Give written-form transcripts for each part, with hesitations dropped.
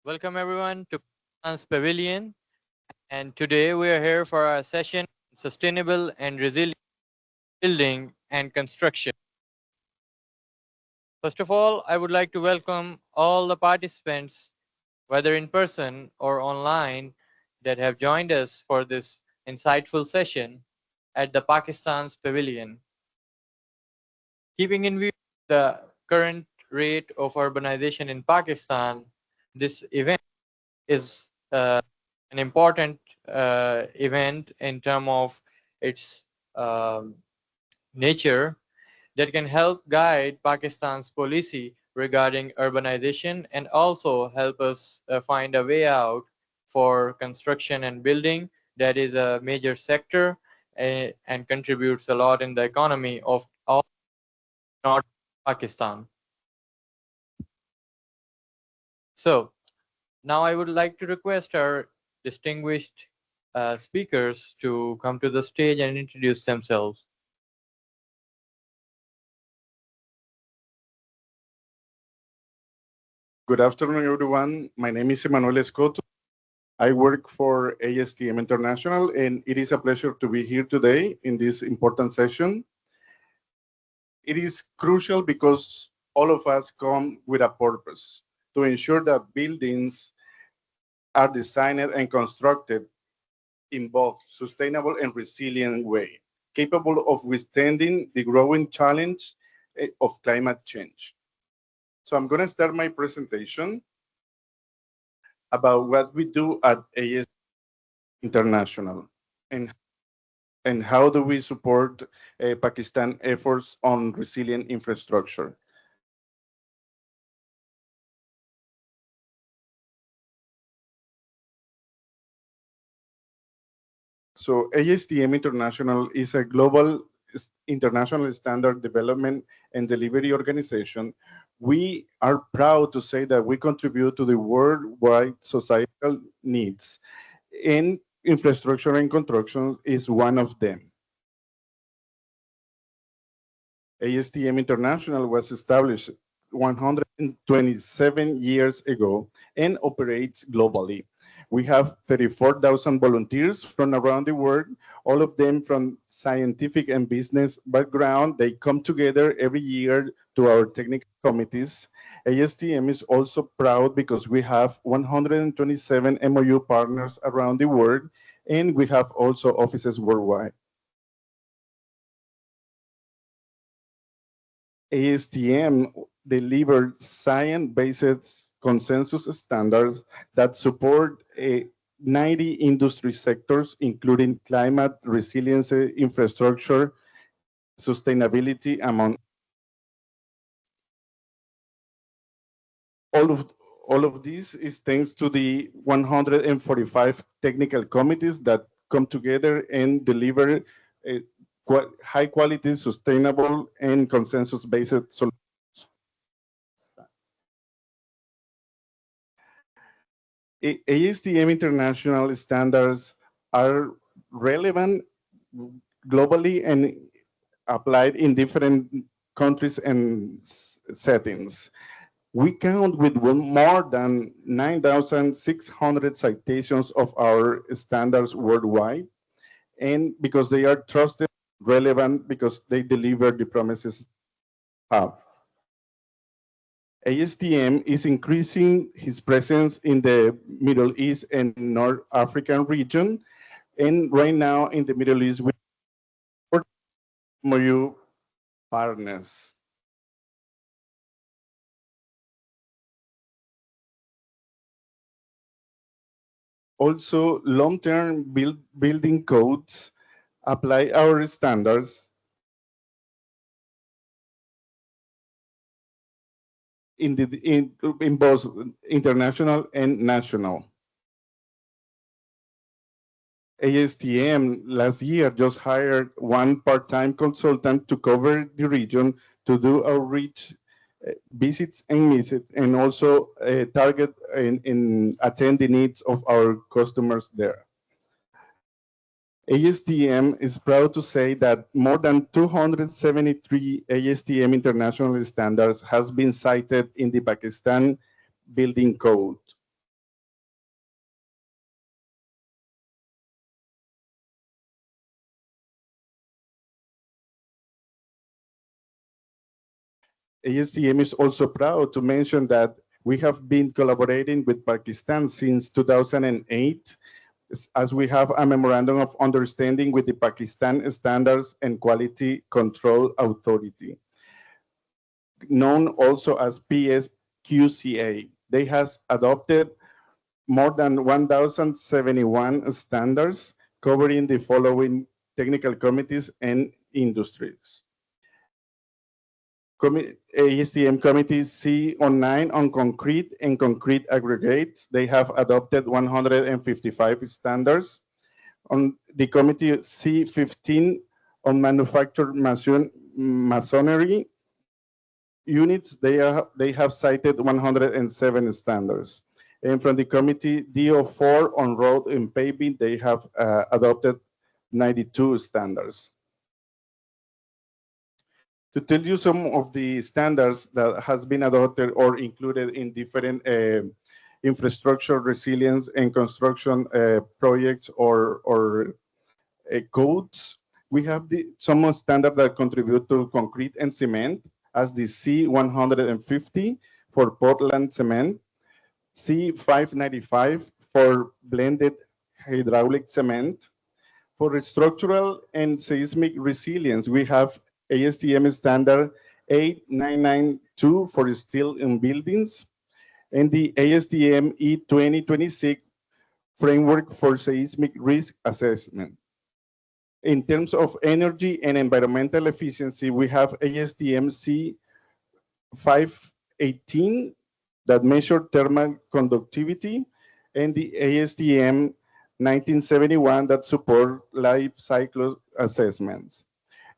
Welcome everyone to Pakistan's Pavilion, and today we are here for our session on sustainable and resilient building and construction. First of all, I would like to welcome all the participants, whether in person or online, that have joined us for this insightful session at the Pakistan's Pavilion. Keeping in view the current rate of urbanization in Pakistan, this event is an important event in terms of its um, nature that can help guide Pakistan's policy regarding urbanization and also help us find a way out for construction and building that is a major sector and contributes a lot in the economy of all North Pakistan. So now I would like to request our distinguished speakers to come to the stage and introduce themselves. Good afternoon, everyone. My name is Emmanuel Escoto. I work for ASTM International, and it is a pleasure to be here today in this important session. It is crucial because all of us come with a purpose to ensure that buildings are designed and constructed in both sustainable and resilient way, capable of withstanding the growing challenge of climate change. So I'm going to start my presentation about what we do at ASTM International and how do we support Pakistan efforts on resilient infrastructure. So ASTM International is a global international standard development and delivery organization. We are proud to say that we contribute to the worldwide societal needs, and infrastructure and construction is one of them. ASTM International was established 127 years ago and operates globally. We have 34,000 volunteers from around the world, all of them from scientific and business background. They come together every year to our technical committees. ASTM is also proud because we have 127 MOU partners around the world, and we have also offices worldwide. ASTM delivered science-based consensus standards that support 90 industry sectors, including climate, resiliency, infrastructure, sustainability, among all of all of this is thanks to the 145 technical committees that come together and deliver high quality, sustainable, and consensus-based solutions. ASTM international standards are relevant globally and applied in different countries and settings. We count with more than 9,600 citations of our standards worldwide, and because they are trusted, relevant, because they deliver the promises have. ASTM is increasing his presence in the Middle East and North African region. And right now in the Middle East, we support MOU partners. Also, long-term building codes apply our standards in both international and national. ASTM last year just hired one part-time consultant to cover the region to do outreach visits and also target and attend the needs of our customers there. ASTM is proud to say that more than 273 ASTM international standards has been cited in the Pakistan Building Code. ASTM is also proud to mention that we have been collaborating with Pakistan since 2008, as we have a memorandum of understanding with the Pakistan Standards and Quality Control Authority, known also as PSQCA. They has adopted more than 1,071 standards covering the following technical committees and industries. ASTM Committee C09 on concrete and concrete aggregates. They have adopted 155 standards. On the Committee C15 on manufactured masonry units, they have cited 107 standards. And from the Committee DO4 on road and paving, they have adopted 92 standards. To tell you some of the standards that has been adopted or included in different infrastructure resilience and construction projects or codes, we have some standards that contribute to concrete and cement, as the C150 for Portland cement, C595 for blended hydraulic cement. For structural and seismic resilience, we have ASTM standard 8992 for steel in buildings, and the ASTM E2026 framework for seismic risk assessment. In terms of energy and environmental efficiency, we have ASTM C518 that measure thermal conductivity, and the ASTM 1971 that support life cycle assessments.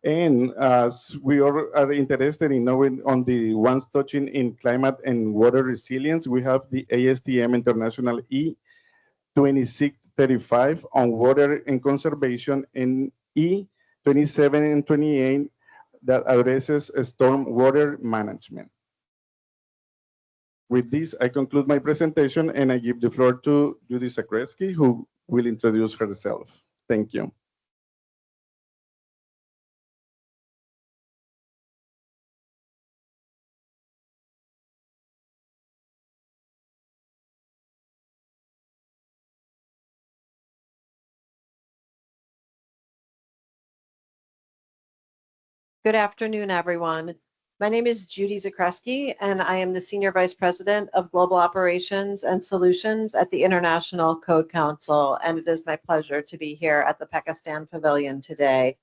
And as we are interested in knowing on the ones touching in climate and water resilience, we have the ASTM International E2635 on water and conservation, and E27 and 28 that addresses storm water management. With this, I conclude my presentation and I give the floor to Judy Zakreski, who will introduce herself. Thank you. Good afternoon, everyone. My name is Judy Zakreski, and I am the Senior Vice President of Global Operations and Solutions at the International Code Council, and it is my pleasure to be here at the Pakistan Pavilion today.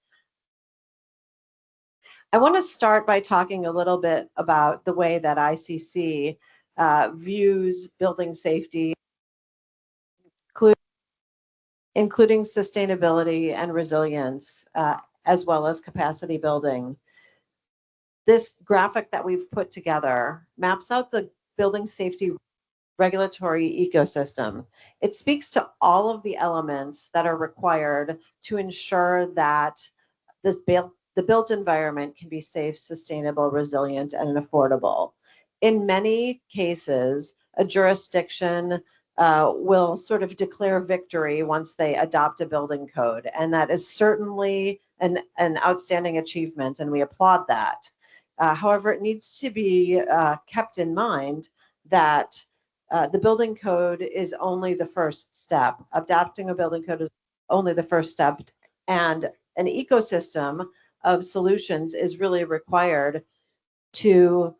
I want to start by talking a little bit about the way that ICC views building safety, including sustainability and resilience, as well as capacity building. This graphic that we've put together maps out the building safety regulatory ecosystem. It speaks to all of the elements that are required to ensure that the built environment can be safe, sustainable, resilient, and affordable. In many cases, a jurisdiction will sort of declare victory once they adopt a building code, and that is certainly an outstanding achievement, and we applaud that. However, it needs to be kept in mind that the building code is only the first step. Adopting a building code is only the first step, and an ecosystem of solutions is really required to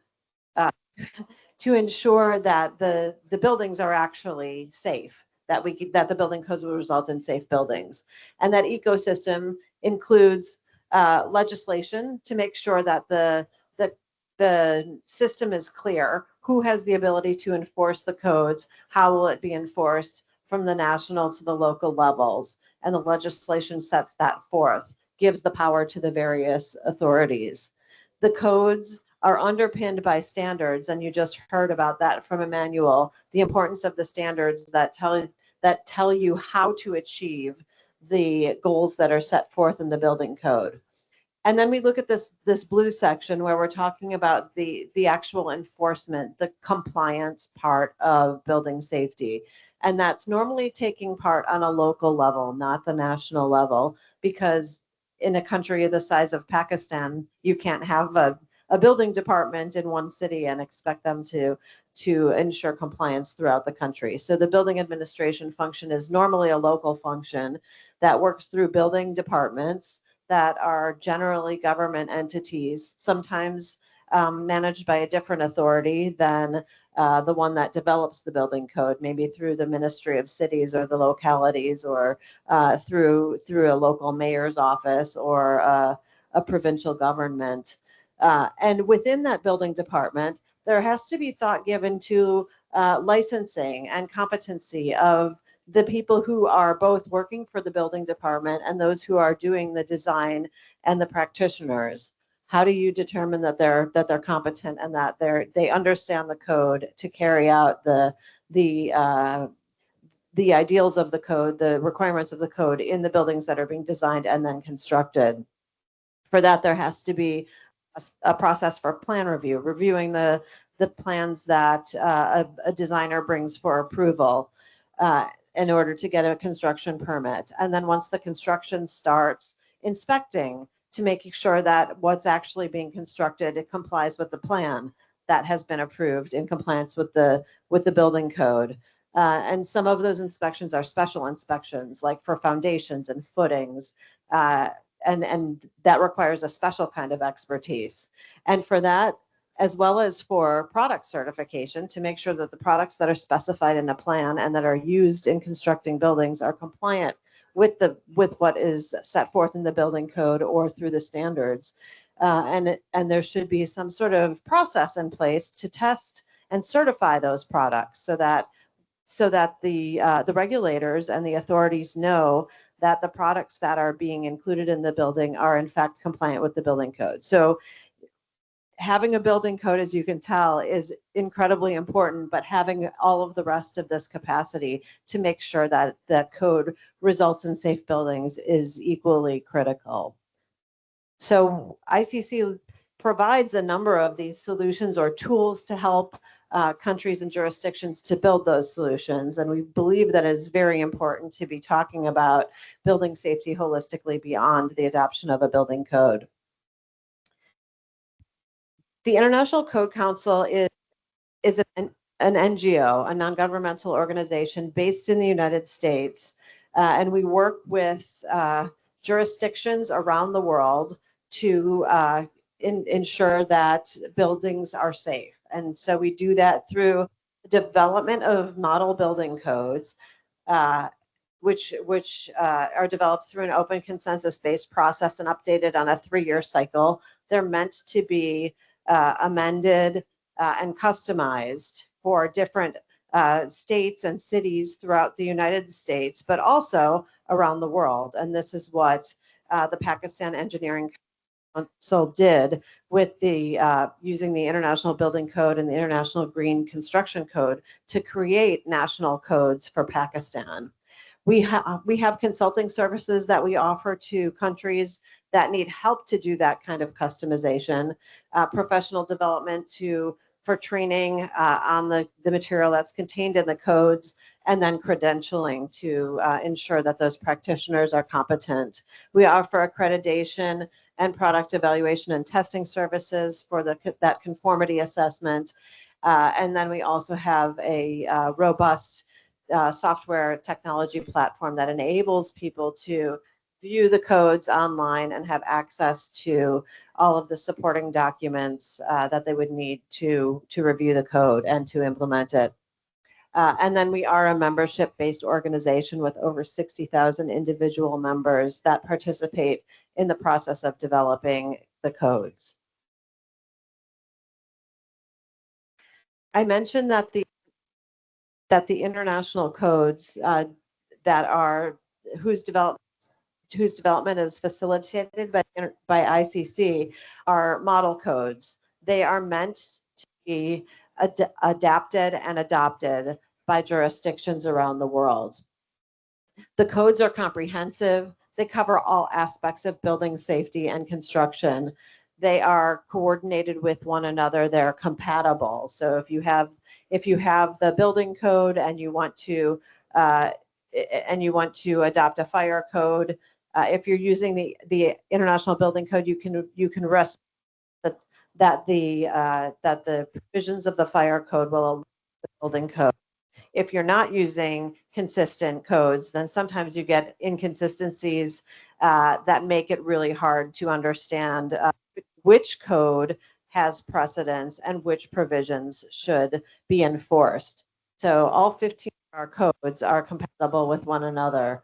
ensure that the buildings are actually safe, that the building codes will result in safe buildings. And that ecosystem includes legislation to make sure that the system is clear. Who has the ability to enforce the codes? How will it be enforced from the national to the local levels? And the legislation sets that forth, gives the power to the various authorities. The codes are underpinned by standards, and you just heard about that from Emmanuel, the importance of the standards that tell you how to achieve the goals that are set forth in the building code. And then we look at this blue section where we're talking about the actual enforcement, the compliance part of building safety. And that's normally taking part on a local level, not the national level, because in a country the size of Pakistan, you can't have a a building department in one city and expect them to ensure compliance throughout the country. So the building administration function is normally a local function that works through building departments that are generally government entities, sometimes managed by a different authority than the one that develops the building code, maybe through the Ministry of Cities or the localities, or through a local mayor's office or a provincial government. And within that building department, there has to be thought given to licensing and competency of the people who are both working for the building department and those who are doing the design and the practitioners. How do you determine that they're competent and that they understand the code to carry out the ideals of the code, the requirements of the code in the buildings that are being designed and then constructed? For that, there has to be a process for plan review, reviewing the plans that a designer brings for approval in order to get a construction permit. And then once the construction starts, inspecting to making sure that what's actually being constructed, it complies with the plan that has been approved in compliance with the building code. And some of those inspections are special inspections, like for foundations and footings, and that requires a special kind of expertise. And for that, as well as for product certification, to make sure that the products that are specified in a plan and that are used in constructing buildings are compliant with what is set forth in the building code or through the standards. And there should be some sort of process in place to test and certify those products so that the regulators and the authorities know that the products that are being included in the building are in fact compliant with the building code. So having a building code, as you can tell, is incredibly important, but having all of the rest of this capacity to make sure that that code results in safe buildings is equally critical. So ICC provides a number of these solutions or tools to help countries and jurisdictions to build those solutions. And we believe that it's very important to be talking about building safety holistically beyond the adoption of a building code. The International Code Council is an NGO, a non-governmental organization based in the United States. And we work with jurisdictions around the world to ensure that buildings are safe. And so we do that through development of model building codes, which are developed through an open consensus-based process and updated on a 3-year cycle. They're meant to be amended and customized for different states and cities throughout the United States, but also around the world. And this is what the Pakistan Engineering Council did with using the International Building Code and the International Green Construction Code to create national codes for Pakistan. We have consulting services that we offer to countries that need help to do that kind of customization, professional development for training on the material that's contained in the codes, and then credentialing to ensure that those practitioners are competent. We offer accreditation and product evaluation and testing services for that conformity assessment. And then we also have a robust software technology platform that enables people to view the codes online and have access to all of the supporting documents that they would need to review the code and to implement it. And then we are a membership-based organization with over 60,000 individual members that participate in the process of developing the codes. I mentioned that the international codes whose development is facilitated by ICC are model codes. They are meant to be adapted and adopted by jurisdictions around the world. The codes are comprehensive. They cover all aspects of building safety and construction. They are coordinated with one another. They're compatible. So if you have the building code and you want to adopt a fire code, if you're using the International Building Code, you can rest that the provisions of the fire code will allow the building code. If you're not using consistent codes, then sometimes you get inconsistencies that make it really hard to understand which code has precedence and which provisions should be enforced. So all 15 of our codes are compatible with one another.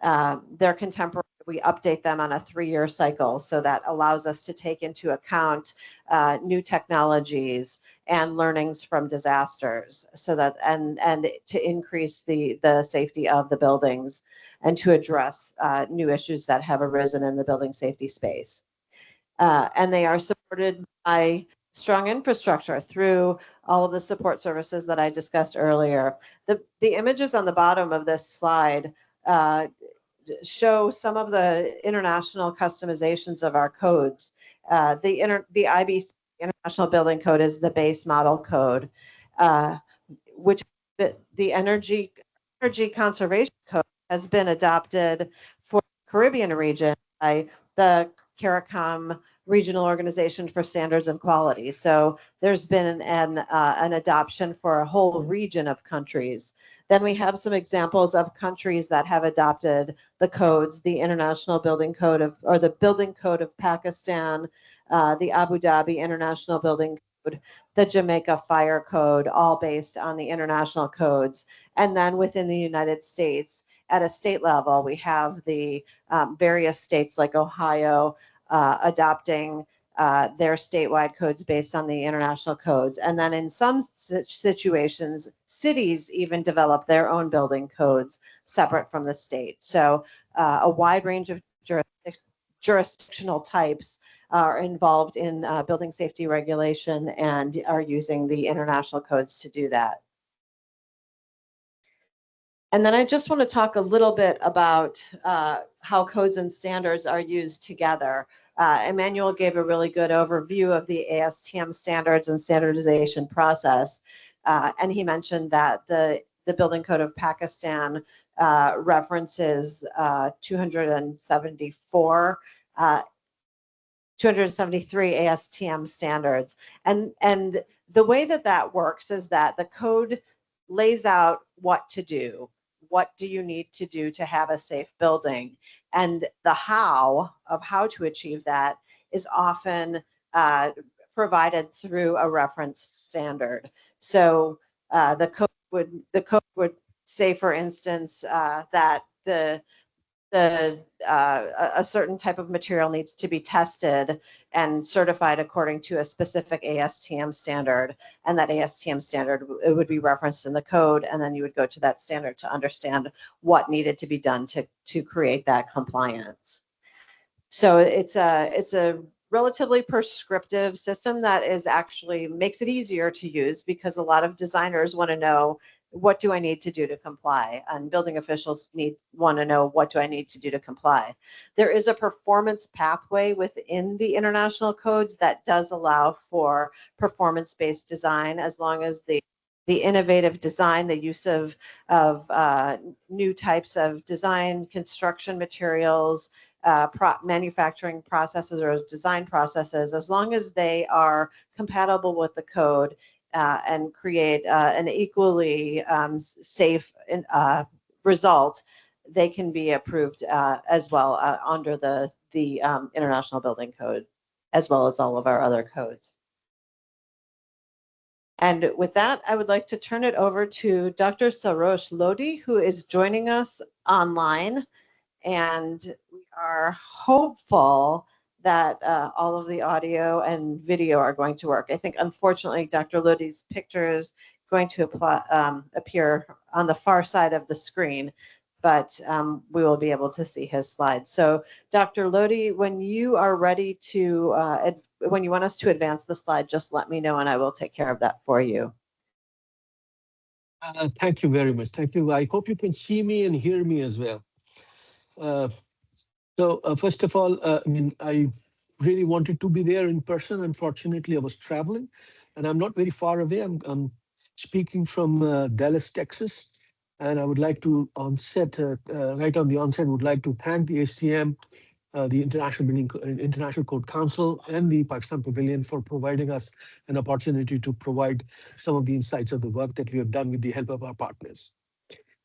They're contemporary. We update them on a 3-year cycle, so that allows us to take into account new technologies and learnings from disasters, so that and to increase the safety of the buildings and to address new issues that have arisen in the building safety space. And they are supported by strong infrastructure through all of the support services that I discussed earlier. The images on the bottom of this slide show some of the international customizations of our codes. The IBC, International Building Code, is the base model code, which the Energy Conservation Code has been adopted for the Caribbean region by the CARICOM Regional Organization for Standards and Quality. So there's been an adoption for a whole region of countries. Then we have some examples of countries that have adopted the codes: the International Building Code or the Building Code of Pakistan, the Abu Dhabi International Building Code, the Jamaica Fire Code, all based on the international codes. And then within the United States, at a state level, we have the various states like Ohio adopting their statewide codes based on the international codes. And then in some situations, cities even develop their own building codes separate from the state. So a wide range of jurisdictional types are involved in building safety regulation and are using the international codes to do that. And then I just want to talk a little bit about how codes and standards are used together. Emmanuel gave a really good overview of the ASTM standards and standardization process. And he mentioned that the Building Code of Pakistan references 274 273 ASTM standards. And the way that works is that the code lays out what to do. What do you need to do to have a safe building? And the how to achieve that is often provided through a reference standard. So the code would say, for instance, that a certain type of material needs to be tested and certified according to a specific ASTM standard, and that ASTM standard, it would be referenced in the code, and then you would go to that standard to understand what needed to be done to create that compliance. So it's a relatively prescriptive system that is actually makes it easier to use, because a lot of designers want to know, what do I need to do to comply? And building officials want to know, what do I need to do to comply? There is a performance pathway within the international codes that does allow for performance-based design, as long as the innovative design, the use of new types of design, construction materials, manufacturing processes or design processes, as long as they are compatible with the code and create an equally safe result, they can be approved as well under the International Building Code, as well as all of our other codes. And with that, I would like to turn it over to Dr. Sarosh Lodi, who is joining us online. And we are hopeful that all of the audio and video are going to work. I think, unfortunately, Dr. Lodi's picture is going to appear on the far side of the screen, but we will be able to see his slides. So, Dr. Lodi, when you are ready to, when you want us to advance the slide, just let me know and I will take care of that for you. Thank you very much. Thank you. I hope you can see me and hear me as well. First of all, I really wanted to be there in person. Unfortunately, I was traveling, and I'm not very far away. I'm speaking from Dallas, Texas, and I would like to right on the onset, would like to thank the ASTM the International Code Council and the Pakistan Pavilion for providing us an opportunity to provide some of the insights of the work that we have done with the help of our partners.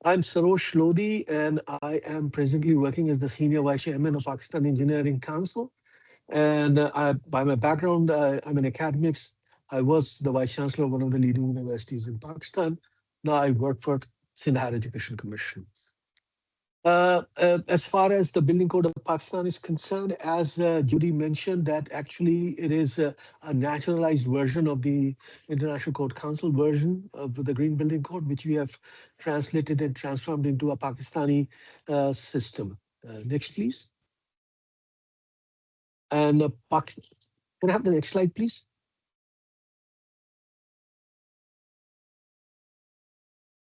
I'm Sarosh Lodi, and I am presently working as the Senior Vice Chairman of Pakistan Engineering Council. And by my background, I'm in academics. I was the Vice Chancellor of one of the leading universities in Pakistan. Now I work for Sindh Higher Education Commission. As far as the Building Code of Pakistan is concerned, as Judy mentioned, that actually it is a nationalized version of the International Code Council version of the Green Building Code, which we have translated and transformed into a Pakistani system. Next, please. And can I have the next slide, please?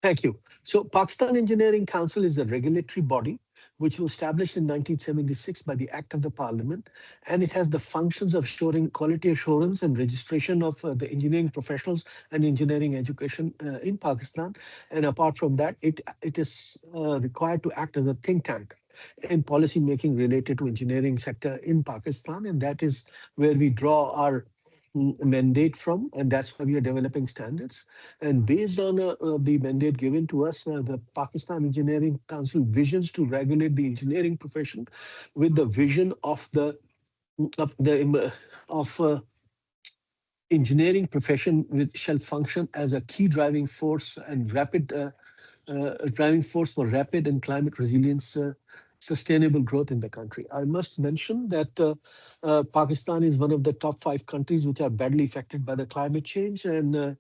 Thank you. So Pakistan Engineering Council is a regulatory body which was established in 1976 by the Act of the Parliament, and it has the functions of assuring quality assurance and registration of the engineering professionals and engineering education in Pakistan. And apart from that, it is required to act as a think tank in policy making related to engineering sector in Pakistan, and that is where we draw our mandate from, and that's why we are developing standards. And based on the mandate given to us, the Pakistan Engineering Council visions to regulate the engineering profession with the vision of the of the of engineering profession, which shall function as a key driving force and rapid driving force for rapid and climate resilience sustainable growth in the country. I must mention that Pakistan is one of the top 5 countries which are badly affected by the climate change, and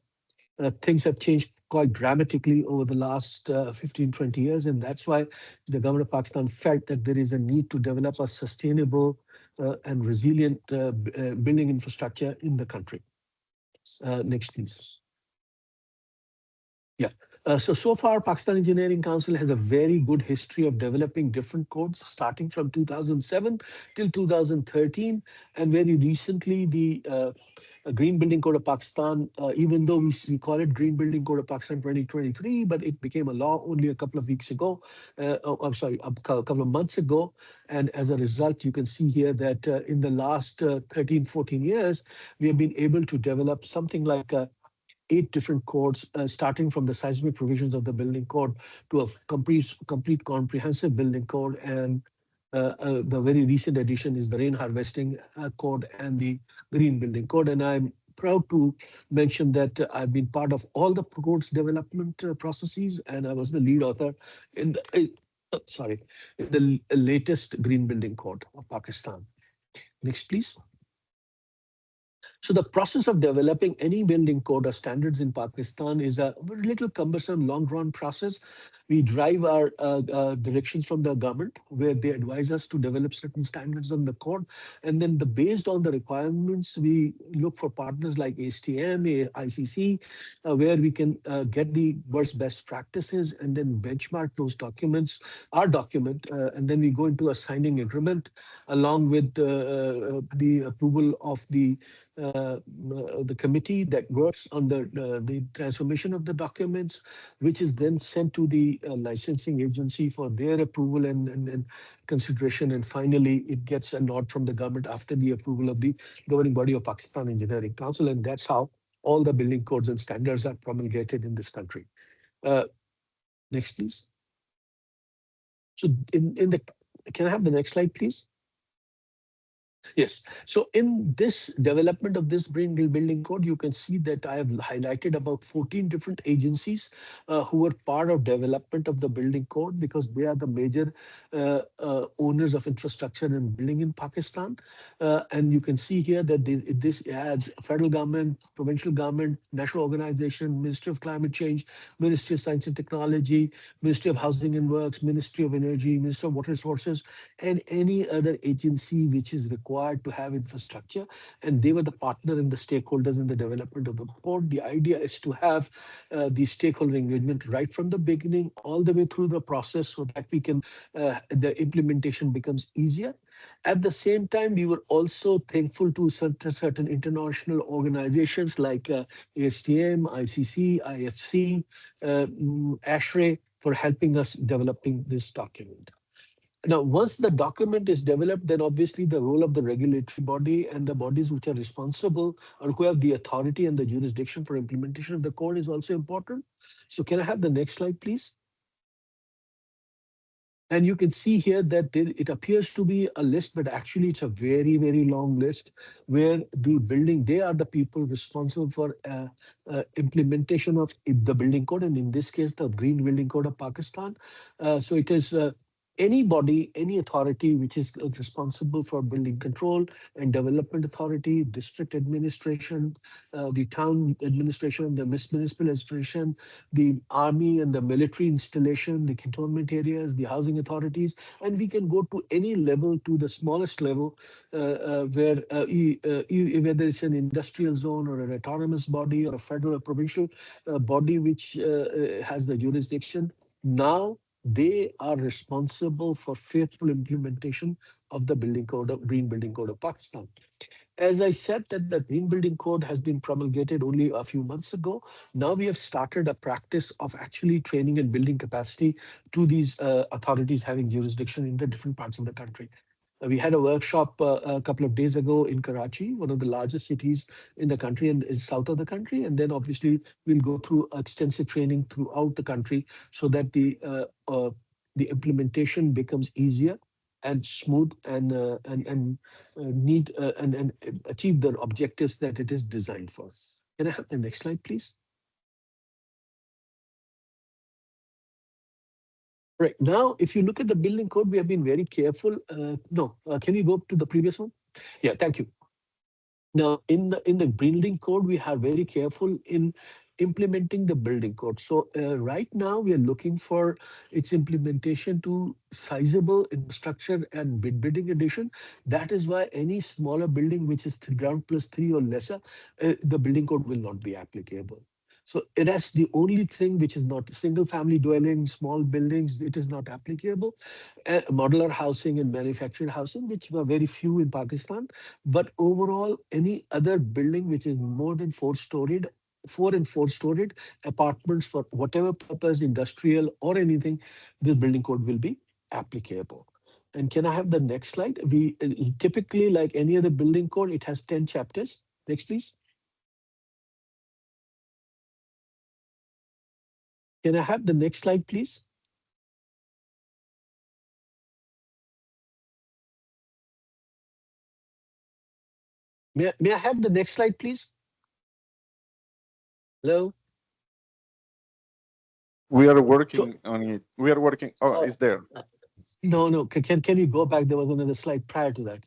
things have changed quite dramatically over the last 15, 20 years. And that's why the government of Pakistan felt that there is a need to develop a sustainable and resilient building infrastructure in the country. Next, please. Yeah. So far, Pakistan Engineering Council has a very good history of developing different codes, starting from 2007 till 2013. And very recently, the Green Building Code of Pakistan, even though we call it Green Building Code of Pakistan 2023, but it became a law only a couple of weeks ago. I'm sorry, a couple of months ago. And as a result, you can see here that in the last 13, 14 years, we have been able to develop something like 8 different codes, starting from the seismic provisions of the building code to a complete comprehensive building code. And the very recent addition is the rain harvesting code and the green building code. And I'm proud to mention that I've been part of all the codes development processes, and I was the lead author in the in the latest green building code of Pakistan. Next, please. So the process of developing any building code or standards in Pakistan is a little cumbersome, long-run process. We drive our directions from the government, where they advise us to develop certain standards on the code. And then based on the requirements, we look for partners like ASTM, ICC, where we can get the world's best practices and then benchmark those documents, our document, and then we go into a signing agreement along with the approval of the committee that works on the transformation of the documents, which is then sent to the licensing agency for their approval and consideration. And finally, it gets a nod from the government after the approval of the governing body of Pakistan Engineering Council. And that's how all the building codes and standards are promulgated in this country. Next, please. So can I have the next slide, please? Yes. So in this development of this Green Building Code, you can see that I have highlighted about 14 different agencies who were part of development of the building code, because they are the major owners of infrastructure and building in Pakistan. And you can see here that this adds federal government, provincial government, national organization, Ministry of Climate Change, Ministry of Science and Technology, Ministry of Housing and Works, Ministry of Energy, Ministry of Water Resources, and any other agency which is required to have infrastructure. And they were the partner and the stakeholders in the development of the code. The idea is to have the stakeholder engagement right from the beginning all the way through the process, so that we can the implementation becomes easier. At the same time, we were also thankful to certain international organizations like ASTM, ICC, IFC, ASHRAE for helping us developing this document. Now, once the document is developed, then obviously the role of the regulatory body and the bodies which are responsible or who have the authority and the jurisdiction for implementation of the code is also important. So can I have the next slide, please? And you can see here that it appears to be a list, but actually it's a very, very long list where they are the people responsible for implementation of the building code. And in this case, the Green Building Code of Pakistan. So it is anybody, any authority which is responsible for building control and development authority, district administration, the town administration, the municipal administration, the army and the military installation, the cantonment areas, the housing authorities, and we can go to any level, to the smallest level, whether it's an industrial zone or an autonomous body or a federal or provincial body which has the jurisdiction. Now they are responsible for faithful implementation of the building code of Green Building Code of Pakistan. As I said, that the Green Building Code has been promulgated only a few months ago. Now we have started a practice of actually training and building capacity to these authorities having jurisdiction in the different parts of the country. We had a workshop a couple of days ago in Karachi, one of the largest cities in the country and is south of the country. And then obviously we'll go through extensive training throughout the country so that the implementation becomes easier and smooth and need and achieve the objectives that it is designed for. Can I have the next slide, please? Right now, if you look at the building code, we have been very careful. No, can you go to the previous one? Yeah, thank you. Now, in the building code, we are very careful in implementing the building code. So right now, we are looking for its implementation to sizable infrastructure and bidding addition. That is why any smaller building, which is ground plus 3 or lesser, the building code will not be applicable. So it has the only thing which is not single family dwelling, small buildings, it is not applicable. Modular housing and manufactured housing, which were very few in Pakistan. But overall, any other building which is more than four and four storied apartments for whatever purpose, industrial or anything, this building code will be applicable. And can I have the next slide? We typically, like any other building code, it has 10 chapters. Next, please. Can I have the next slide, please? May I have the next slide, please? Hello? We are So, working on it. We are working. Oh, it's there. no. Can you go back? There was another slide prior to that.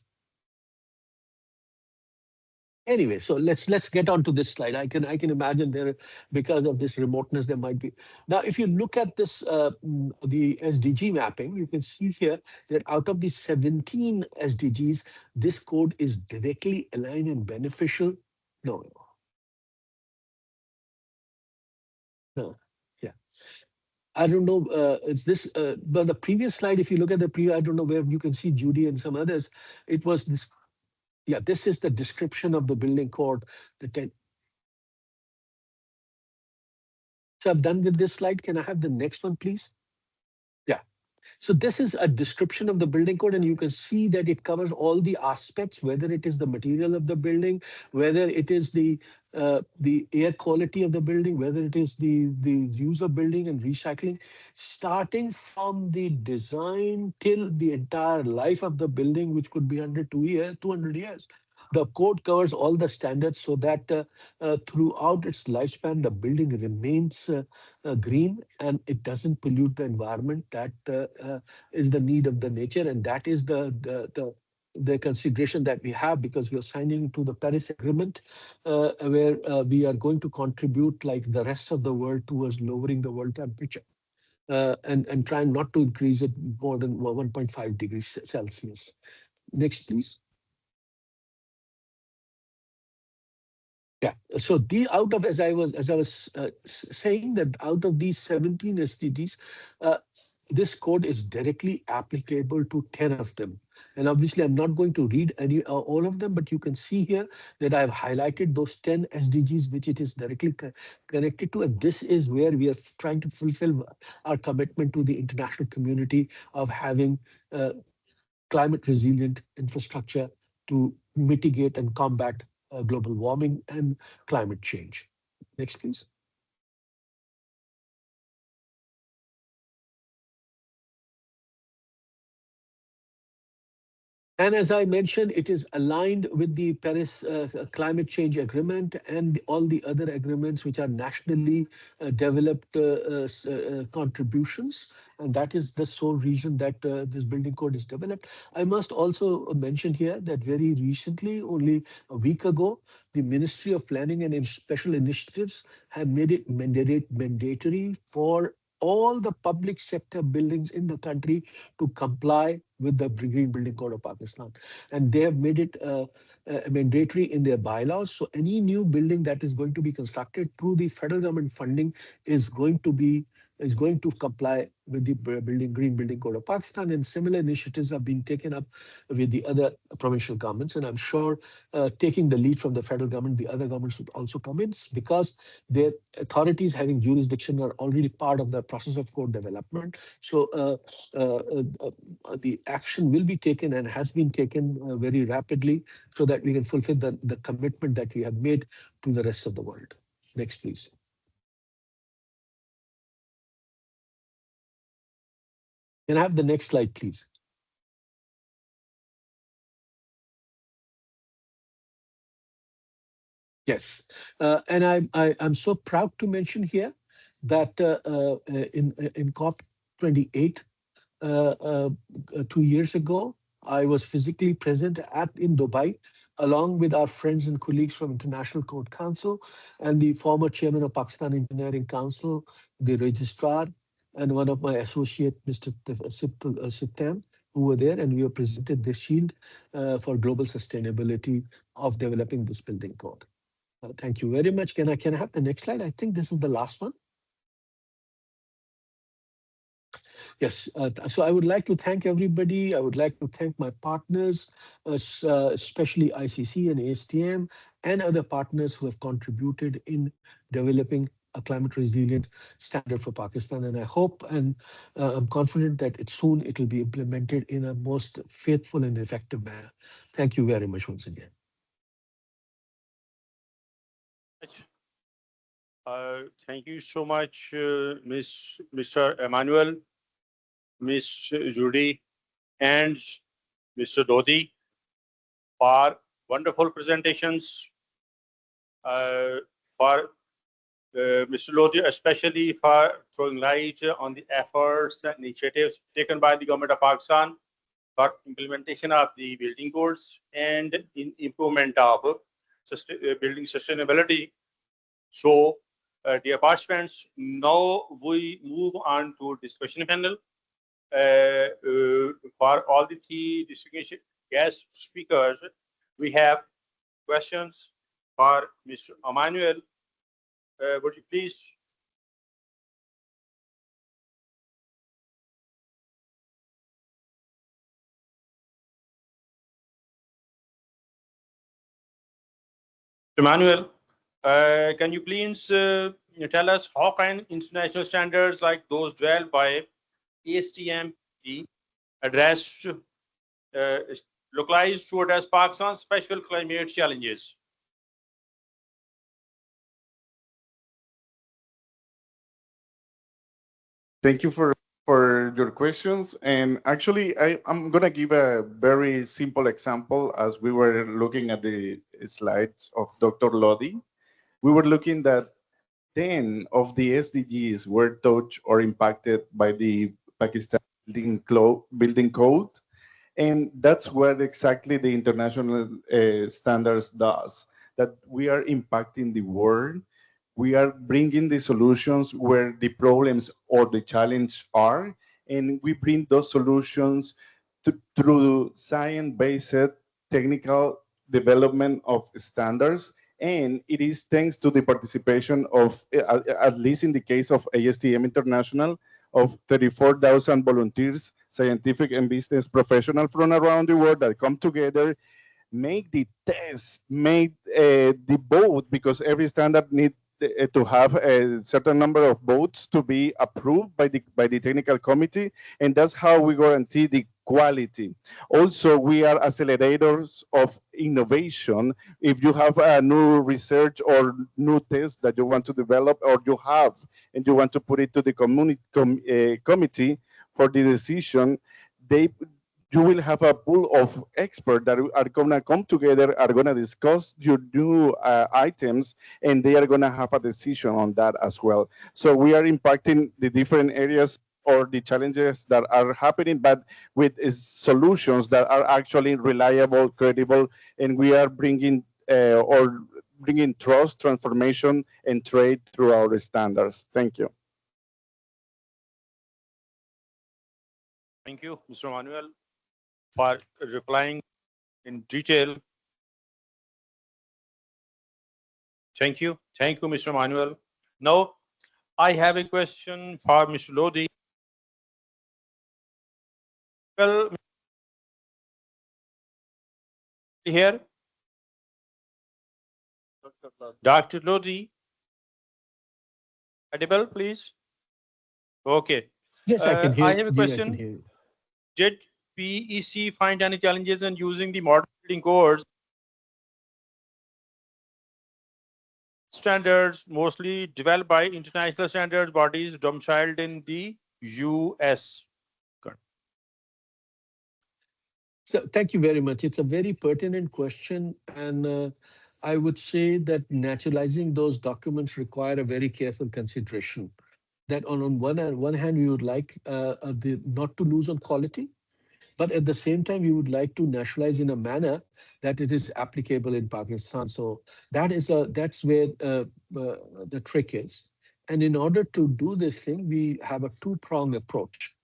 Anyway, so let's get on to this slide. I can imagine there, because of this remoteness, there might be. Now, if you look at this, the SDG mapping, you can see here that out of the 17 SDGs, this code is directly aligned and beneficial. No, no, yeah. I don't know. It's this, but the previous slide, if you look at the previous, I don't know where you can see Judy and some others. It was this. Yeah, this is the description of the building code. The 10. So I've done with this slide. Can I have the next one, please? Yeah. So this is a description of the building code, and you can see that it covers all the aspects, whether it is the material of the building, whether it is the air quality of the building, whether it is the use of building and recycling, starting from the design till the entire life of the building, which could be 102 years, 200 years. The code covers all the standards so that throughout its lifespan, the building remains green and it doesn't pollute the environment. That is the need of the nature, and that is the consideration that we have, because we are signing to the Paris Agreement, where we are going to contribute, like the rest of the world, towards lowering the world temperature and trying not to increase it more than 1.5 degrees Celsius. Next, please. Yeah. So the out of, as I was saying, that out of these 17 SDGs, this code is directly applicable to 10 of them. And obviously, I'm not going to read any all of them, but you can see here that I've highlighted those 10 SDGs, which it is directly connected to. And this is where we are trying to fulfill our commitment to the international community of having climate resilient infrastructure to mitigate and combat global warming and climate change. Next, please. And as I mentioned, it is aligned with the Paris Climate Change Agreement and all the other agreements which are nationally developed contributions. And that is the sole reason that this building code is developed. I must also mention here that very recently, only a week ago, the Ministry of Planning and Special Initiatives have made it mandatory for all the public sector buildings in the country to comply with the Green Building Code of Pakistan. And they have made it mandatory in their bylaws. So any new building that is going to be constructed through the federal government funding is going to comply with the Green Building Code of Pakistan. And similar initiatives have been taken up with the other provincial governments. And I'm sure taking the lead from the federal government, the other governments would also come in, because their authorities having jurisdiction are already part of the process of code development. So the action will be taken and has been taken very rapidly so that we can fulfill the commitment that we have made to the rest of the world. Next, please. Can I have the next slide, please? Yes, and I'm so proud to mention here that in COP28 2 years ago, I was physically present in Dubai, along with our friends and colleagues from International Code Council and the former chairman of Pakistan Engineering Council, the registrar, and one of my associate, Mr. Sittam, who were there, and we were presented the shield for global sustainability of developing this building code. Thank you very much. Can I have the next slide? I think this is the last one. Yes, so I would like to thank everybody. I would like to thank my partners, especially ICC and ASTM and other partners who have contributed in developing a climate resilient standard for Pakistan. And I hope and I'm confident that it will be implemented in a most faithful and effective manner. Thank you very much once again. Thank you so much, Mr. Emmanuel, Ms. Judy, and Mr. Dodi, for wonderful presentations. For Mr. Lodi, especially for throwing light on the efforts and initiatives taken by the government of Pakistan for implementation of the building codes and in improvement of building sustainability. So, dear participants, now we move on to discussion panel. For all the three distinguished guest speakers, we have questions for Mr. Emmanuel. Would you please? Emmanuel, can you please tell us how can international standards like those developed by ASTM addressed localized to address Pakistan's special climate challenges? Thank you for your questions. And actually, I'm going to give a very simple example. As we were looking at the slides of Dr. Lodi, we were looking that 10 of the SDGs were touched or impacted by the Pakistan building code. And that's what exactly the international standards does, that we are impacting the world. We are bringing the solutions where the problems or the challenge are, and we bring those solutions through science-based technical development of standards. And it is thanks to the participation of, at least in the case of ASTM International, of 34,000 volunteers, scientific and business professionals from around the world that come together, make the test, make the vote, because every standard needs to have a certain number of votes to be approved by the technical committee, and that's how we guarantee the quality. Also, we are accelerators of innovation. If you have a new research or new test that you want to develop or you have and you want to put it to the committee for the decision, they you will have a pool of experts that are going to come together, are going to discuss your new items, and they are going to have a decision on that as well. So we are impacting the different areas or the challenges that are happening, but with solutions that are actually reliable, credible, and we are bringing trust, transformation, and trade through our standards. Thank you. Thank you, Mr. Manuel, for replying in detail. Thank you. Thank you, Mr. Manuel. Now, I have a question for Mr. Lodi. Well, here, Dr. Lodi, audible, please. Okay. Yes, I can hear. I have a I question. can hear you. Did PEC find any challenges in using the modern building codes standards, mostly developed by international standards bodies domiciled in the US? So thank you very much. It's a very pertinent question, and I would say that naturalizing those documents require a very careful consideration. That on one hand, we would like not to lose on quality, but at the same time, we would like to nationalize in a manner that it is applicable in Pakistan. So that's where the trick is. And in order to do this thing, we have a two-pronged approach.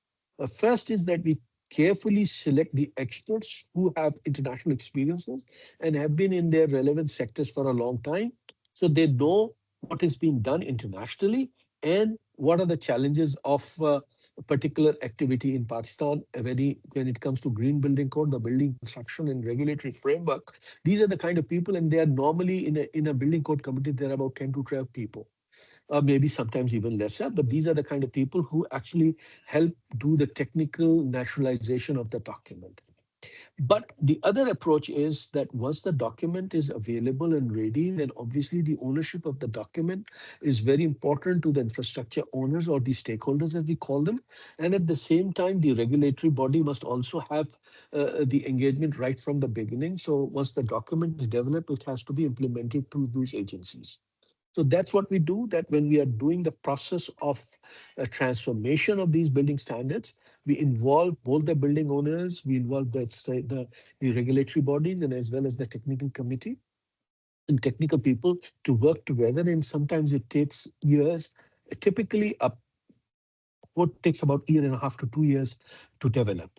First is that we carefully select the experts who have international experiences and have been in their relevant sectors for a long time, so they know what is being done internationally and what are the challenges of particular activity in Pakistan when it comes to green building code, the building construction and regulatory framework. These are the kind of people, and they are normally in a building code committee, there are about 10 to 12 people, or maybe sometimes even lesser, but these are the kind of people who actually help do the technical nationalization of the document. But the other approach is that once the document is available and ready, then obviously the ownership of the document is very important to the infrastructure owners or the stakeholders, as we call them. And at the same time, the regulatory body must also have the engagement right from the beginning. So once the document is developed, it has to be implemented through those agencies. So that's what we do, that when we are doing the process of transformation of these building standards, we involve both the building owners, we involve the regulatory bodies, and as well as the technical committee and technical people to work together. And sometimes it takes years, typically what takes about a year and a half to 2 years to develop.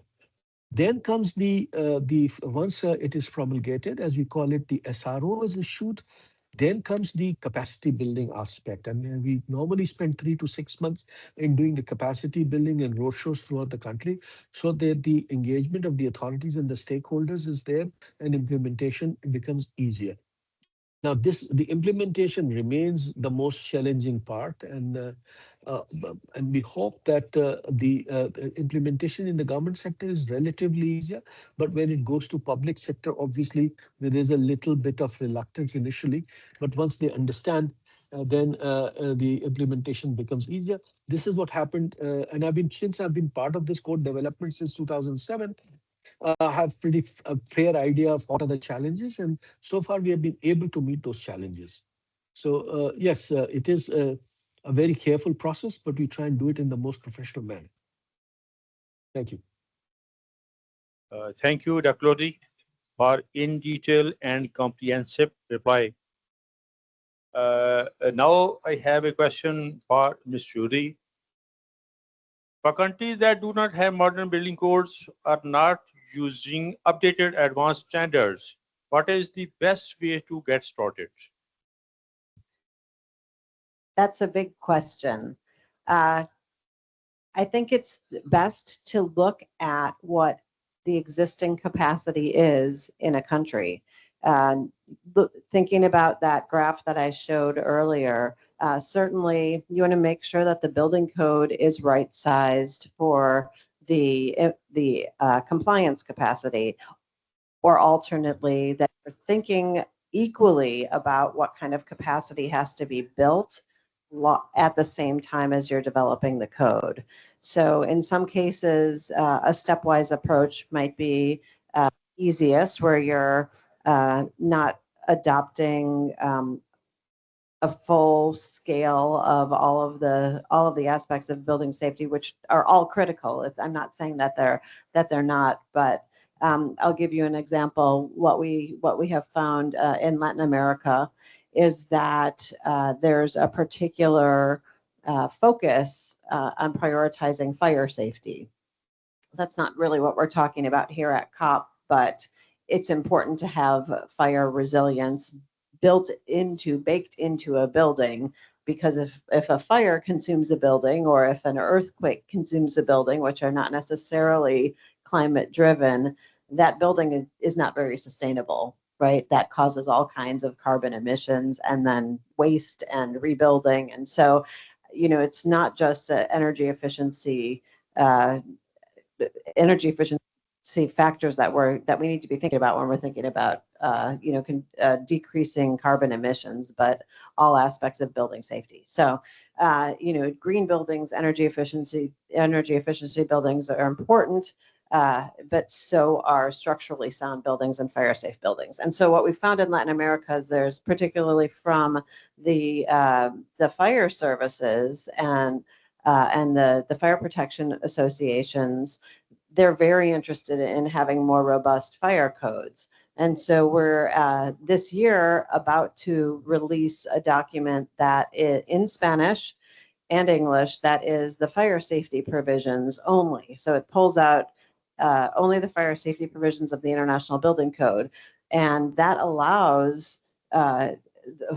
Then comes once it is promulgated, as we call it, the SRO is issued. Then comes the capacity building aspect. And we normally spend 3 to 6 months in doing the capacity building and roadshows throughout the country, so that the engagement of the authorities and the stakeholders is there and implementation becomes easier. Now, the implementation remains the most challenging part, and we hope that the implementation in the government sector is relatively easier. But when it goes to public sector, obviously there is a little bit of reluctance initially. But once they understand, then the implementation becomes easier. This is what happened, and since I've been part of this code development since 2007. Have pretty fair idea of what are the challenges, and so far we have been able to meet those challenges. So yes, it is a very careful process, but we try and do it in the most professional manner. Thank you. Thank you, Dr. Lodi, for in detail and comprehensive reply. Now I have a question for Ms. Shuri. For countries that do not have modern building codes, are not using updated advanced standards, what is the best way to get started? That's a big question. I I think it's best to look at what the existing capacity is in a country. Thinking about that graph that I showed earlier, certainly you want to make sure that the building code is right sized for the compliance capacity, or alternately that you're thinking equally about what kind of capacity has to be built at the same time as you're developing the code. So in some cases, a stepwise approach might be easiest, where you're not adopting a full scale of all of the aspects of building safety, which are all critical. I'm not saying that they're not, but I'll give you an example. What we have found in Latin America is that there's a particular focus on prioritizing fire safety. That's not really what we're talking about here at COP, but it's important to have fire resilience baked into a building, because if a fire consumes a building, or if an earthquake consumes a building, which are not necessarily climate driven, that building is not very sustainable, right? That causes all kinds of carbon emissions and then waste and rebuilding. And so, it's not just energy efficiency factors that we need to be thinking about when we're thinking about decreasing carbon emissions, but all aspects of building safety. So green buildings, energy efficiency buildings are important, but so are structurally sound buildings and fire safe buildings. And so what we found in Latin America is there's, particularly from the fire services and the fire protection associations, they're very interested in having more robust fire codes. And so we're this year about to release a document that in Spanish and English, that is the fire safety provisions only. So it pulls out only the fire safety provisions of the International Building Code. And that allows a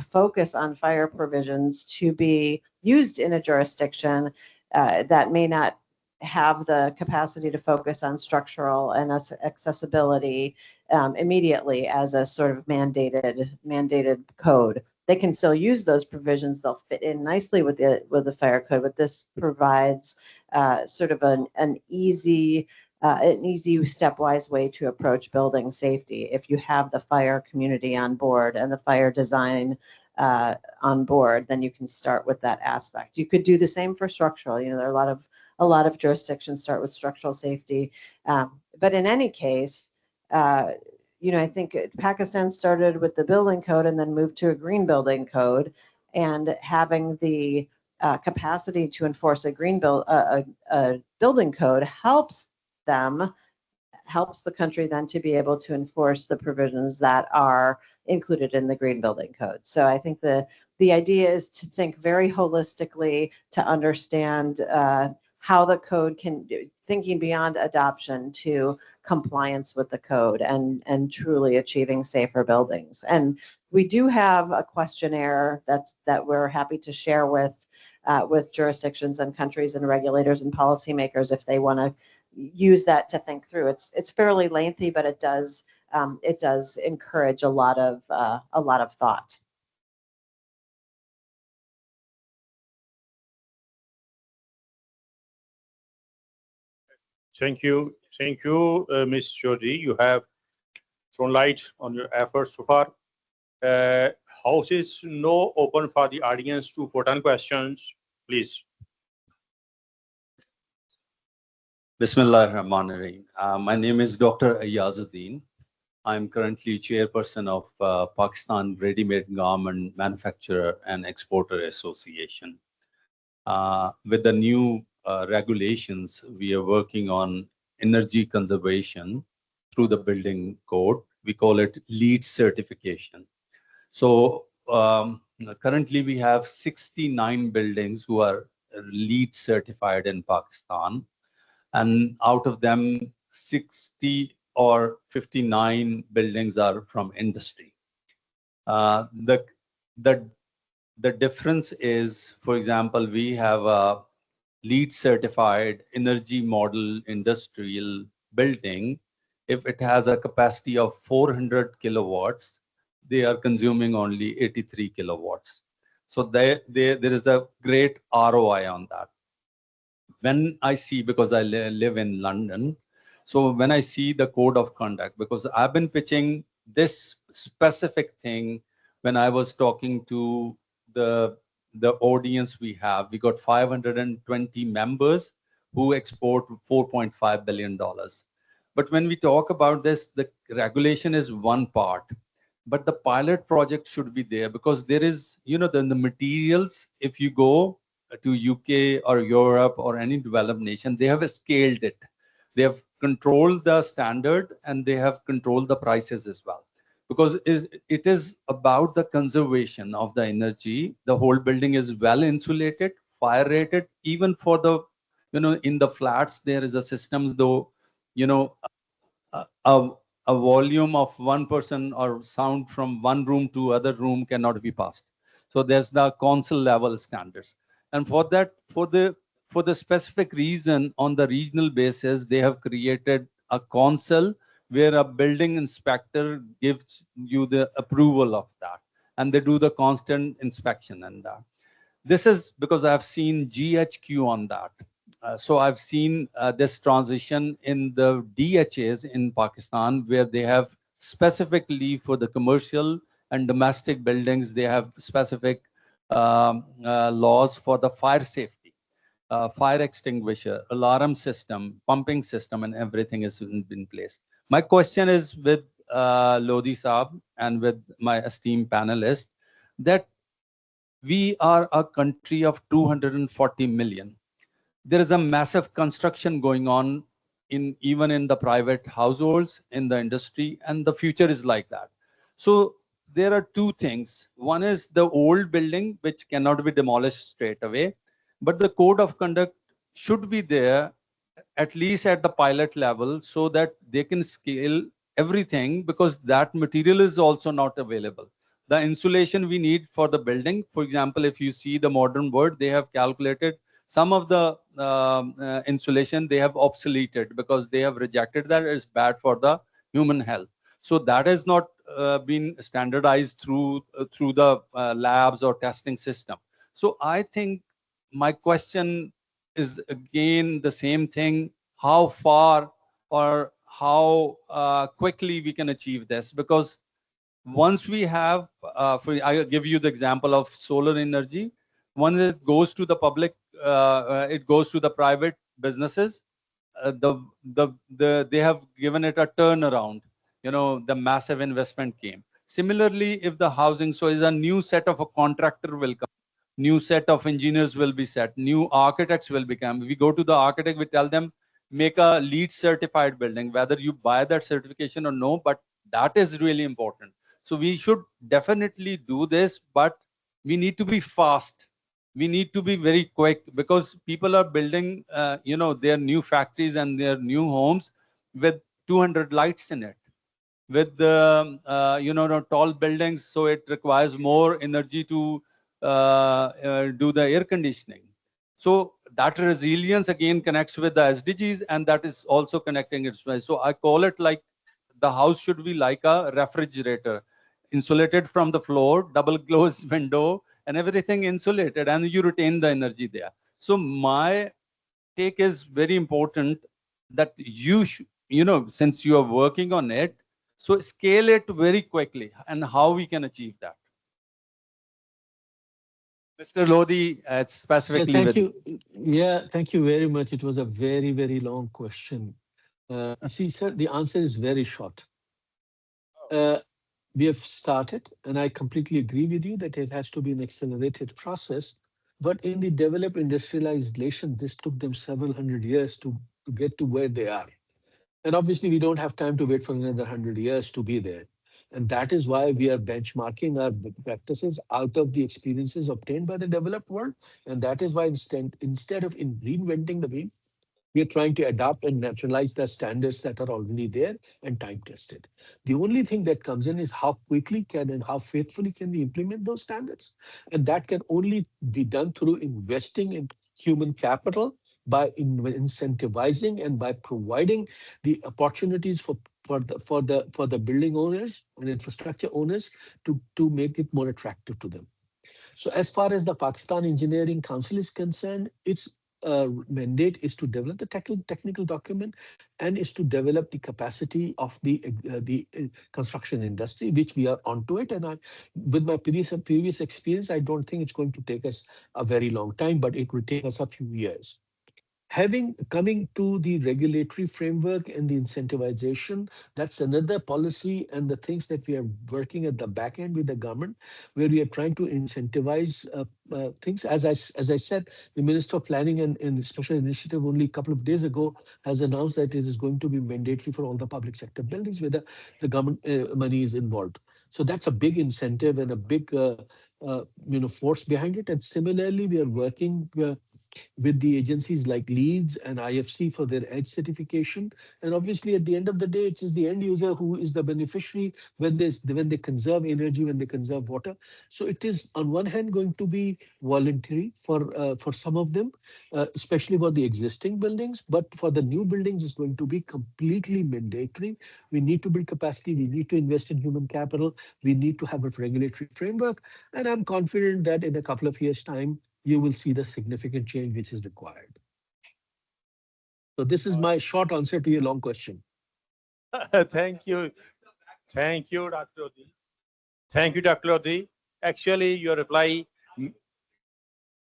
focus on fire provisions to be used in a jurisdiction that may not have the capacity to focus on structural and accessibility immediately as a sort of mandated code. They can still use those provisions; they'll fit in nicely with the fire code. But this provides sort of an easy stepwise way to approach building safety. If you have the fire community on board and the fire design on board, then you can start with that aspect. You could do the same for structural. There are a lot of jurisdictions start with structural safety. But in any case, I think Pakistan started with the building code and then moved to a green building code, and having the capacity to enforce a building code helps the country then to be able to enforce the provisions that are included in the green building code. So I think the idea is to think very holistically, to understand how the code thinking beyond adoption to compliance with the code and truly achieving safer buildings. And we do have a questionnaire that we're happy to share with jurisdictions and countries and regulators and policymakers if they want to use that to think through. It's fairly lengthy, but it does encourage a lot of thought. Thank you, Ms. Chaudhry. You have thrown light on your efforts so far. House is now open for the audience to put on questions, please. Bismillah ar-Rahman ar-Rahim. My name is Dr. Ayazuddin. I'm currently chairperson of Pakistan Ready-Made Garment Manufacturer and Exporter Association. With the new regulations, we are working on energy conservation through the building code. We call it LEED certification. So currently we have 69 buildings who are LEED certified in Pakistan. And out of them, 60 or 59 buildings are from industry. The difference is, for example, we have LEED certified energy model industrial building, if it has a capacity of 400 kilowatts, they are consuming only 83 kilowatts. So there is a great ROI on that. When I see, because I live in London, so when I see the code of conduct, because I've been pitching this specific thing when I was talking to the audience we have. We got 520 members who export $4.5 billion. But when we talk about this, the regulation is one part, but the pilot project should be there, because there is, the materials, if you go to UK or Europe or any developed nation, they have scaled it. They have controlled the standard and they have controlled the prices as well. Because it is about the conservation of the energy. The whole building is well insulated, fire rated, even for the, in the flats, there is a system, though, you know, a, a volume of one person or sound from one room to other room cannot be passed. So there's the council level standards. And for that, for the specific reason, on the regional basis, they have created a council where a building inspector gives you the approval of that. And they do the constant inspection and that. This is because I've seen GHQ on that. So I've seen this transition in the DHAs in Pakistan, where they have specifically for the commercial and domestic buildings, they have specific laws for the fire safety, fire extinguisher, alarm system, pumping system, and everything is in place. My question is with Lodi Saab and with my esteemed panelists, that we are a country of 240 million. There is a massive construction going on in even in the private households, in the industry, and the future is like that. So there are two things. One is the old building, which cannot be demolished straight away, but the code of conduct should be there, at least at the pilot level, so that they can scale everything, because that material is also not available. The insulation we need for the building, for example, if you see the modern world, they have calculated some of the insulation they have obsoleted, because they have rejected that it's bad for the human health. So that has not been standardized through the labs or testing system. So I think my question is again the same thing: how far or how quickly we can achieve this? Because once we have, I'll give you the example of solar energy. Once it goes to the public, it goes to the private businesses. They have given it a turnaround. The massive investment came. Similarly, if the housing, so is a new set of a contractor will come, new set of engineers will be set, new architects will become. We go to the architect, we tell them, make a LEED certified building, whether you buy that certification or no, but that is really important. So we should definitely do this, but we need to be fast. We need to be very quick, because people are building, their new factories and their new homes with 200 lights in it, with the, tall buildings. So it requires more energy to do the air conditioning. So that resilience again connects with the SDGs, and that is also connecting its way. So I call it like the house should be like a refrigerator, insulated from the floor, double glazed window, and everything insulated, and you retain the energy there. So my take is very important, that since you are working on it, so scale it very quickly, and how we can achieve that. Mr. Lodi, So specifically thank with. you. Yeah, thank you very much. It was a very, very long question. You see, sir, the answer is very short. Uh, we have started, and I completely agree with you that it has to be an accelerated process. But in the developed industrialized nation, this took them several hundred years to get to where they are. And obviously, we don't have time to wait for another 100 years to be there. And that is why we are benchmarking our practices out of the experiences obtained by the developed world. And that is why instead of reinventing the wheel, we are trying to adapt and naturalize the standards that are already there and time tested. The only thing that comes in is how quickly can and how faithfully can we implement those standards. And that can only be done through investing in human capital by incentivizing and by providing the opportunities for the building owners and infrastructure owners to make it more attractive to them. So as far as the Pakistan Engineering Council is concerned, its mandate is to develop the technical document and is to develop the capacity of the construction industry, which we are onto it. And with my previous experience, I don't think it's going to take us a very long time, but it will take us a few years. Having coming to the regulatory framework and the incentivization, that's another policy and the things that we are working at the back end with the government, where we are trying to incentivize things. As I said, the Minister of Planning and Special Initiative only a couple of days ago has announced that it is going to be mandatory for all the public sector buildings where the government money is involved. So that's a big incentive and a big force behind it. And similarly, we are working with the agencies like LEEDS and IFC for their EDGE certification. And obviously, at the end of the day, it is the end user who is the beneficiary when they conserve energy, when they conserve water. So it is on one hand going to be voluntary for some of them, especially for the existing buildings. But for the new buildings, it's going to be completely mandatory. We need to build capacity. We need to invest in human capital. We need to have a regulatory framework. And I'm confident that in a couple of years' time, you will see the significant change which is required. So this is my short answer to your long question. Thank you. Thank you, Dr. Odi. Thank you, Dr. Odi. Actually, your reply,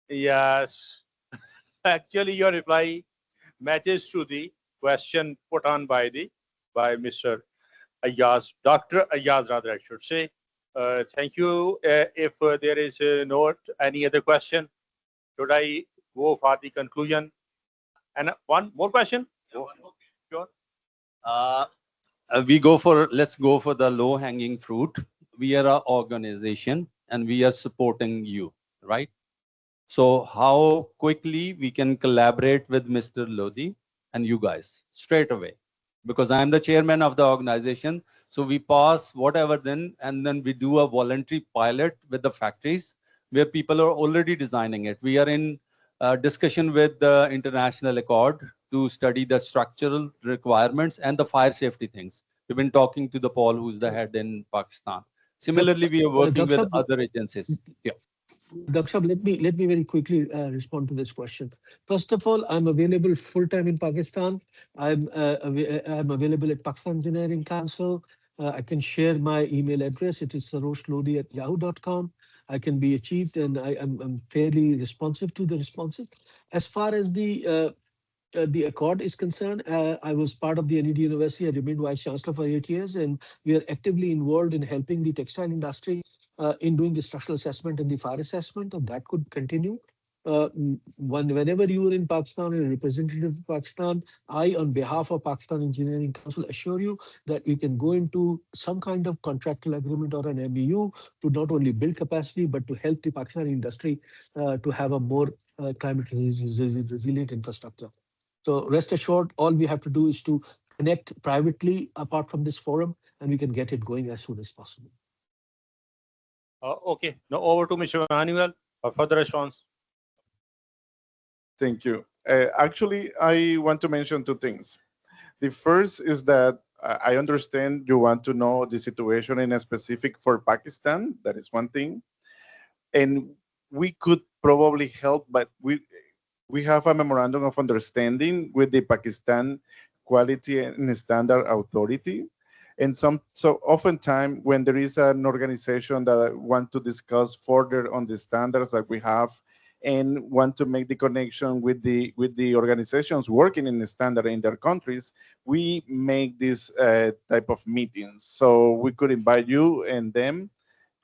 yes, actually, your reply matches to the question put on by Mr. Ayaz, Dr. Ayaz, rather, I should say. Thank you. If there is not any other question, should I go for the conclusion? And one more question? Sure. Let's go for the low hanging fruit. We are an organization and we are supporting you, right? So how quickly we can collaborate with Mr. Lodi and you guys straight away, because I'm the chairman of the organization. So we pass whatever then, and then we do a voluntary pilot with the factories where people are already designing it. We are in discussion with the International Accord to study the structural requirements and the fire safety things. We've been talking to the Paul, who's the head in Pakistan. Similarly, we are working with other agencies. Yeah. Dr. let me very quickly respond to this question. First of all, I'm available full time in Pakistan. I'm available at Pakistan Engineering Council. I can share my email address. It is saroshlodi@yahoo.com. I can be achieved, and I'm fairly responsive to the responses. As far as the accord is concerned, I was part of the NED University. I remained Vice Chancellor for 8 years, and we are actively involved in helping the textile industry in doing the structural assessment and the fire assessment, and that could continue. Whenever you are in Pakistan and a representative of Pakistan, I, on behalf of Pakistan Engineering Council, assure you that you can go into some kind of contractual agreement or an MEU to not only build capacity, but to help the Pakistani industry to have a more climate resilient infrastructure. So rest assured, all we have to do is to connect privately apart from this forum, and we can get it going as soon as possible. Okay, now over to Mr. Emmanuel for further response. Thank you. Actually, I want to mention two things. The first is that I understand you want to know the situation in a specific for Pakistan. That is one thing. And we could probably help, but we have a memorandum of understanding with the Pakistan Quality and Standard Authority. And so oftentimes when there is an organization that want to discuss further on the standards that we have and want to make the connection with the organizations working in the standard in their countries, we make this type of meetings. So we could invite you and them,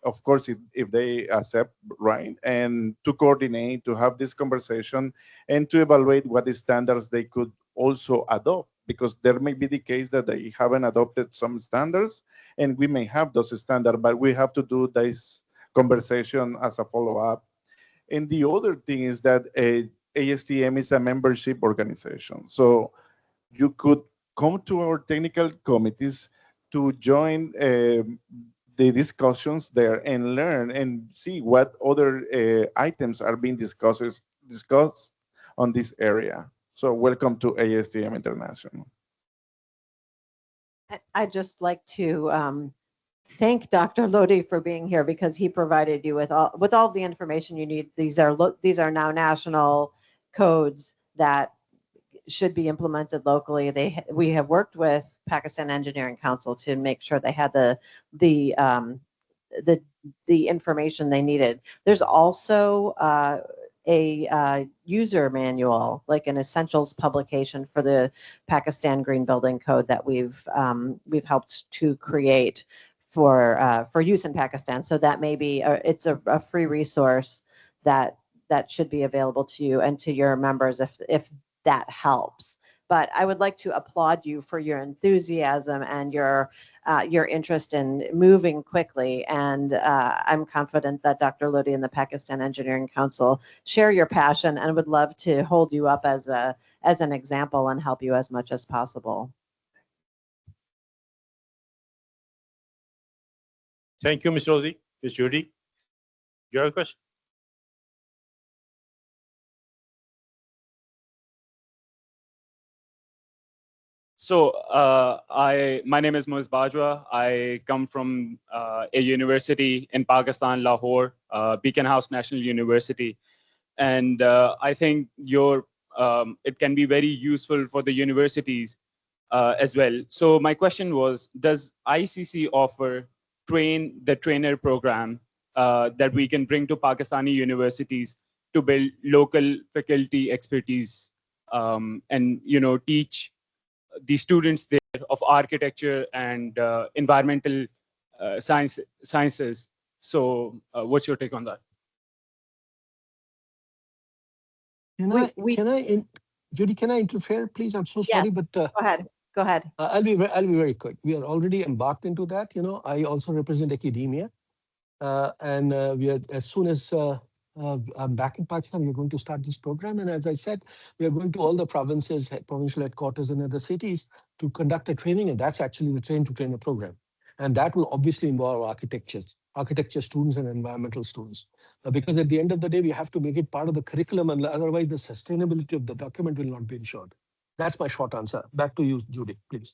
of course, if they accept, right, and to coordinate, to have this conversation, and to evaluate what the standards they could also adopt, because there may be the case that they haven't adopted some standards, and we may have those standards, but we have to do this conversation as a follow-up. And the other thing is that ASTM is a membership organization. So you could come to our technical committees to join the discussions there and learn and see what other items are being discussed on this area. So welcome to ASTM International. I'd just like to thank Dr. Lodi for being here because he provided you with all the information you need. These are now national codes that should be implemented locally. We have worked with Pakistan Engineering Council to make sure they had the information they needed. There's also a user manual, like an essentials publication for the Pakistan Green Building Code that we've helped to create for use in Pakistan. So that may be it's a free resource that should be available to you and to your members if that helps. But I would like to applaud you for your enthusiasm and your interest in moving quickly. And I'm confident that Dr. Lodi and the Pakistan Engineering Council share your passion and would love to hold you up as an example and help you as much as possible. Thank you, Ms. Rosie. Ms. Judy, you have a question? So my name is Moiz Bajwa. I come from a university in Pakistan, Lahore, Beacon House National University. And I think it can be very useful for the universities as well. So my question was, does ICC offer train the trainer program that we can bring to Pakistani universities to build local faculty expertise and teach the students there of architecture and environmental sciences? So what's your take on that? Judy, can I interfere, please? I'm so sorry, Yes, but go ahead. I'll be very quick. We are already embarked into that. I also represent academia, and we are, as soon as I'm back in Pakistan, we're going to start this program. And as I said, we are going to all the provinces, provincial headquarters in other cities to conduct a training, and that's actually the train to trainer program. And that will obviously involve architecture students and environmental students. Because at the end of the day, we have to make it part of the curriculum, and otherwise the sustainability of the document will not be ensured. That's my short answer. Back to you, Judy, please.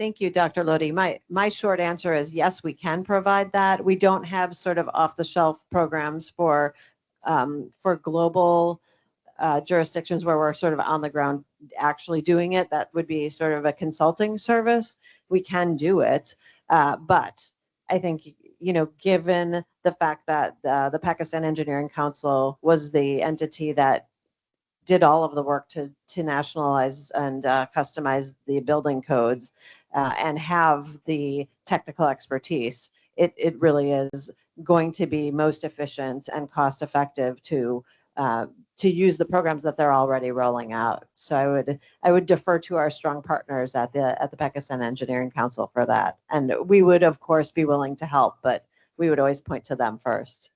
Thank you, Dr. Lodi. My short answer is yes, we can provide that. We don't have sort of off-the-shelf programs for global jurisdictions where we're sort of on the ground actually doing it. That would be sort of a consulting service. We can do it, but I think given the fact that the Pakistan Engineering Council was the entity that did all of the work to nationalize and customize the building codes and have the technical expertise, it really is going to be most efficient and cost effective to use the programs that they're already rolling out. So I would defer to our strong partners at the Pakistan Engineering Council for that. And we would of course be willing to help, but we would always point to them first.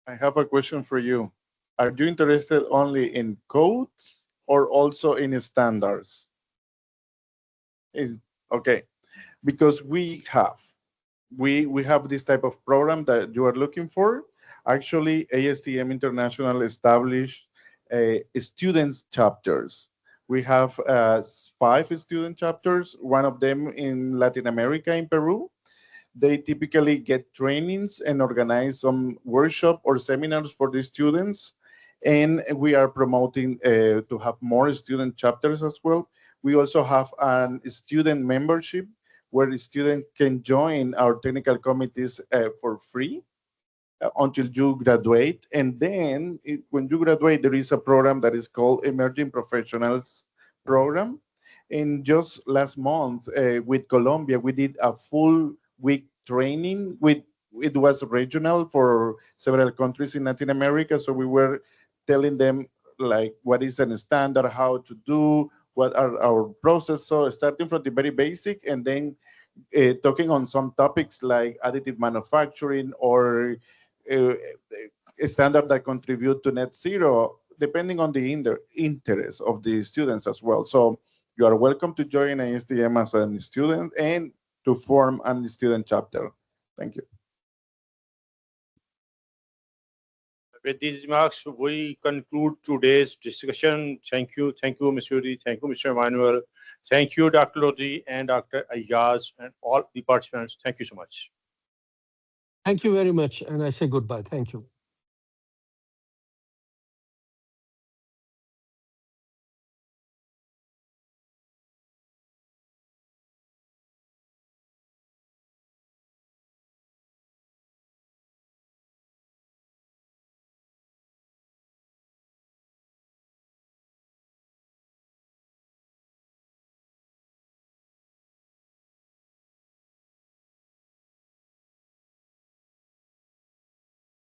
I have a question for you. Are you interested only in codes or also in standards? Okay, because we have this type of program that you are looking for. Actually, ASTM International established students chapters. We have 5 student chapters, one of them in Latin America, in Peru. They typically get trainings and organize some workshop or seminars for the students. And we are promoting to have more student chapters as well. We also have a student membership where the student can join our technical committees for free until you graduate. And then when you graduate, there is a program that is called Emerging Professionals Program. And just last month with Colombia, we did a full week training. It was regional for several countries in Latin America. So we were telling them like what is a standard, how to do, what are our process. So starting from the very basic and then talking on some topics like additive manufacturing or a standard that contribute to net zero, depending on the interest of the students as well. So you are welcome to join ASTM as a student and to form a student chapter. Thank you. With these remarks, we conclude today's discussion. Thank you, Mr. Udi. Thank you, Mr. Emmanuel. Thank you, Dr. Lodi and Dr. Ayaz, and all the participants. Thank you so much. Thank you very much. And I say goodbye. Thank you.